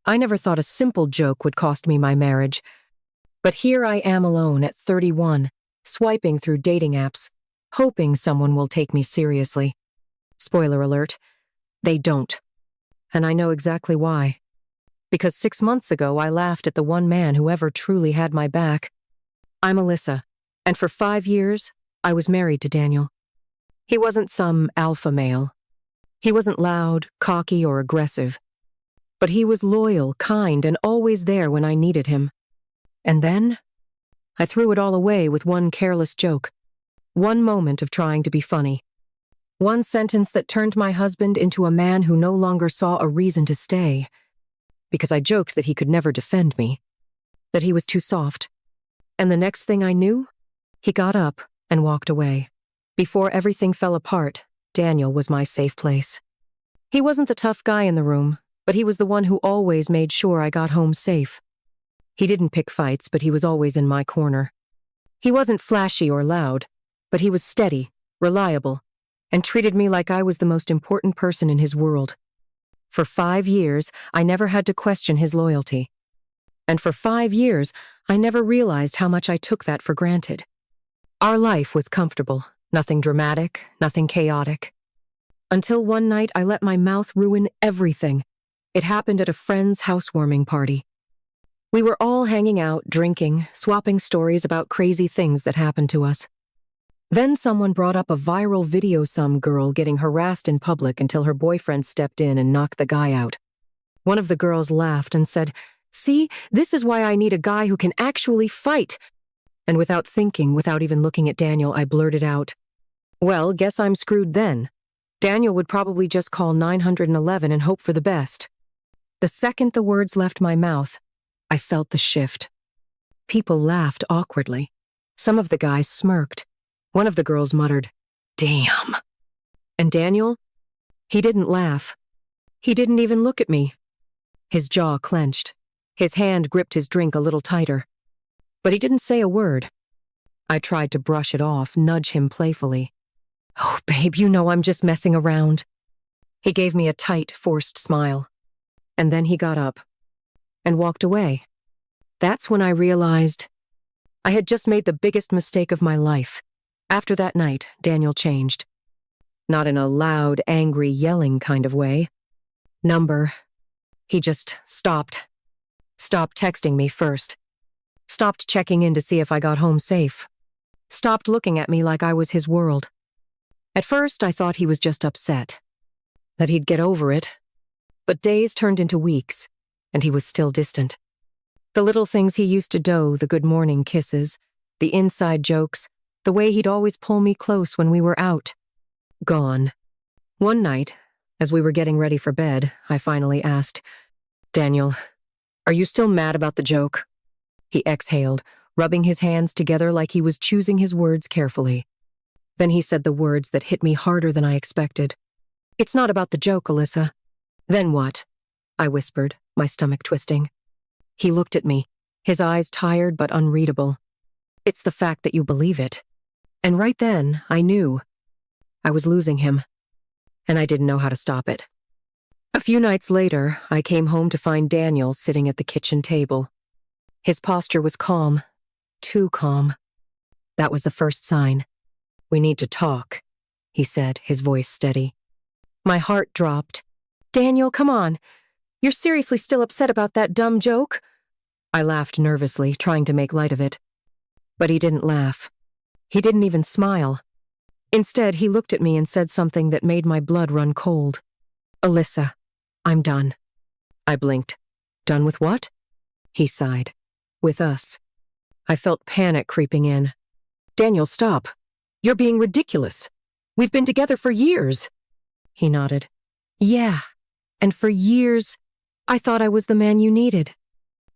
I never thought a simple joke would cost me my marriage. But here I am alone at 31, swiping through dating apps, hoping someone will take me seriously. Spoiler alert, they don't. And I know exactly why. Because 6 months ago I laughed at the one man who ever truly had my back. I'm Alyssa, and for 5 years, I was married to Daniel. He wasn't some alpha male. He wasn't loud, cocky, or aggressive. But he was loyal, kind, and always there when I needed him. And then, I threw it all away with one careless joke. One moment of trying to be funny. One sentence that turned my husband into a man who no longer saw a reason to stay. Because I joked that he could never defend me. That he was too soft. And the next thing I knew, he got up and walked away. Before everything fell apart, Daniel was my safe place. He wasn't the tough guy in the room, but he was the one who always made sure I got home safe. He didn't pick fights, but he was always in my corner. He wasn't flashy or loud, but he was steady, reliable, and treated me like I was the most important person in his world. For 5 years, I never had to question his loyalty. And for 5 years, I never realized how much I took that for granted. Our life was comfortable, nothing dramatic, nothing chaotic. Until one night I let my mouth ruin everything. It happened at a friend's housewarming party. We were all hanging out, drinking, swapping stories about crazy things that happened to us. Then someone brought up a viral video of some girl getting harassed in public until her boyfriend stepped in and knocked the guy out. One of the girls laughed and said, "See, this is why I need a guy who can actually fight." And without thinking, without even looking at Daniel, I blurted out, "Well, guess I'm screwed then. Daniel would probably just call 911 and hope for the best." The second the words left my mouth, I felt the shift. People laughed awkwardly. Some of the guys smirked. One of the girls muttered, "Damn." And Daniel? He didn't laugh. He didn't even look at me. His jaw clenched. His hand gripped his drink a little tighter. But he didn't say a word. I tried to brush it off, nudge him playfully. "Oh, babe, you know I'm just messing around." He gave me a tight, forced smile. And then he got up and walked away. That's when I realized I had just made the biggest mistake of my life. After that night, Daniel changed. Not in a loud, angry, yelling kind of way. He just stopped. Stopped texting me first. Stopped checking in to see if I got home safe. Stopped looking at me like I was his world. At first, I thought he was just upset. That he'd get over it. But days turned into weeks, and he was still distant. The little things he used to do, the good morning kisses, the inside jokes, the way he'd always pull me close when we were out. Gone. One night, as we were getting ready for bed, I finally asked, "Daniel, are you still mad about the joke?" He exhaled, rubbing his hands together like he was choosing his words carefully. Then he said the words that hit me harder than I expected. "It's not about the joke, Alyssa." "Then what?" I whispered, my stomach twisting. He looked at me, his eyes tired but unreadable. "It's the fact that you believe it." And right then, I knew. I was losing him, and I didn't know how to stop it. A few nights later, I came home to find Daniel sitting at the kitchen table. His posture was calm, too calm. That was the first sign. "We need to talk," he said, his voice steady. My heart dropped. "Daniel, come on. You're seriously still upset about that dumb joke?" I laughed nervously, trying to make light of it. But he didn't laugh. He didn't even smile. Instead, he looked at me and said something that made my blood run cold. "Alyssa, I'm done." I blinked. "Done with what?" He sighed. "With us." I felt panic creeping in. "Daniel, stop. You're being ridiculous. We've been together for years." He nodded. "Yeah, and for years, I thought I was the man you needed."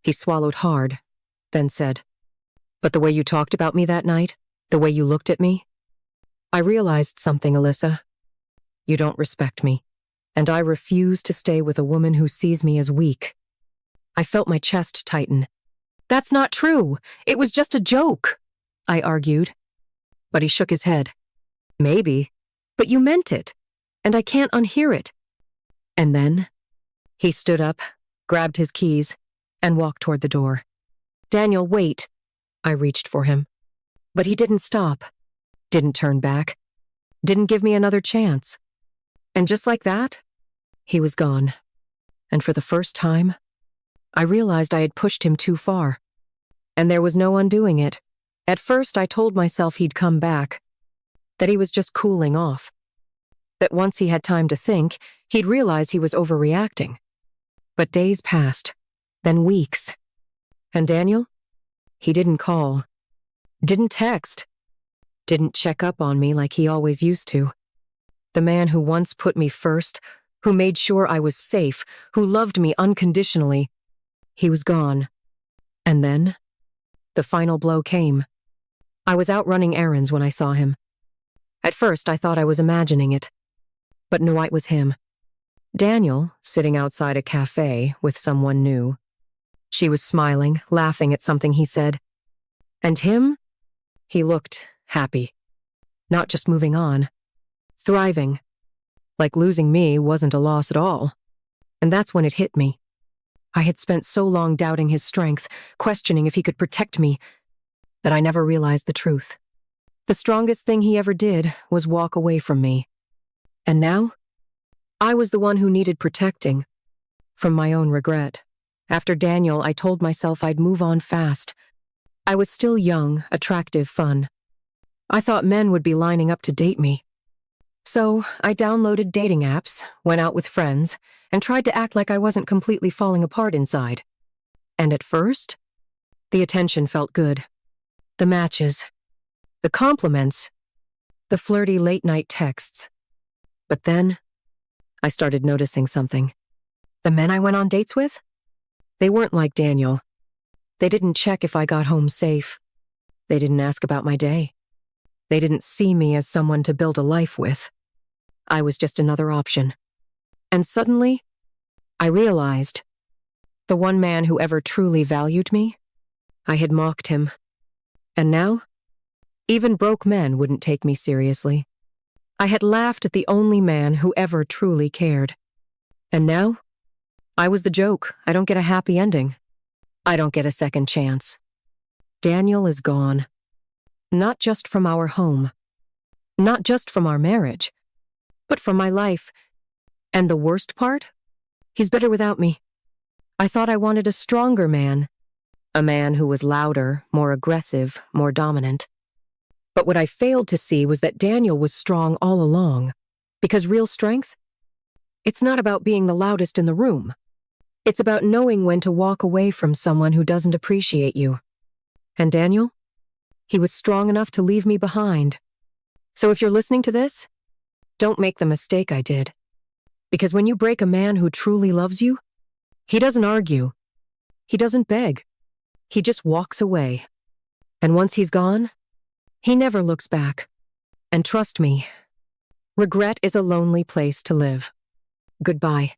He swallowed hard, then said, "But the way you talked about me that night, the way you looked at me, I realized something, Alyssa. You don't respect me, and I refuse to stay with a woman who sees me as weak." I felt my chest tighten. "That's not true. It was just a joke," I argued. But he shook his head. "Maybe, but you meant it, and I can't unhear it." And then he stood up, grabbed his keys, and walked toward the door. "Daniel, wait." I reached for him. But he didn't stop, didn't turn back, didn't give me another chance. And just like that, he was gone. And for the first time, I realized I had pushed him too far. And there was no undoing it. At first, I told myself he'd come back, that he was just cooling off, that once he had time to think, he'd realize he was overreacting. But days passed, then weeks. And Daniel? He didn't call, didn't text, didn't check up on me like he always used to. The man who once put me first, who made sure I was safe, who loved me unconditionally, he was gone. And then, the final blow came. I was out running errands when I saw him. At first, I thought I was imagining it. But no, it was him. Daniel, sitting outside a cafe with someone new. She was smiling, laughing at something he said. And him? He looked happy. Not just moving on. Thriving. Like losing me wasn't a loss at all. And that's when it hit me. I had spent so long doubting his strength, questioning if he could protect me, that I never realized the truth. The strongest thing he ever did was walk away from me. And now, I was the one who needed protecting, from my own regret. After Daniel, I told myself I'd move on fast. I was still young, attractive, fun. I thought men would be lining up to date me. So, I downloaded dating apps, went out with friends, and tried to act like I wasn't completely falling apart inside. And at first, the attention felt good. The matches, the compliments, the flirty late-night texts. But then, I started noticing something. The men I went on dates with? They weren't like Daniel. They didn't check if I got home safe. They didn't ask about my day. They didn't see me as someone to build a life with. I was just another option. And suddenly, I realized, the one man who ever truly valued me, I had mocked him. And now, even broke men wouldn't take me seriously. I had laughed at the only man who ever truly cared. And now, I was the joke. I don't get a happy ending. I don't get a second chance. Daniel is gone. Not just from our home. Not just from our marriage. But from my life. And the worst part? He's better without me. I thought I wanted a stronger man. A man who was louder, more aggressive, more dominant. But what I failed to see was that Daniel was strong all along. Because real strength? It's not about being the loudest in the room. It's about knowing when to walk away from someone who doesn't appreciate you. And Daniel? He was strong enough to leave me behind. So if you're listening to this, don't make the mistake I did. Because when you break a man who truly loves you, he doesn't argue. He doesn't beg. He just walks away. And once he's gone, he never looks back. And trust me, regret is a lonely place to live. Goodbye.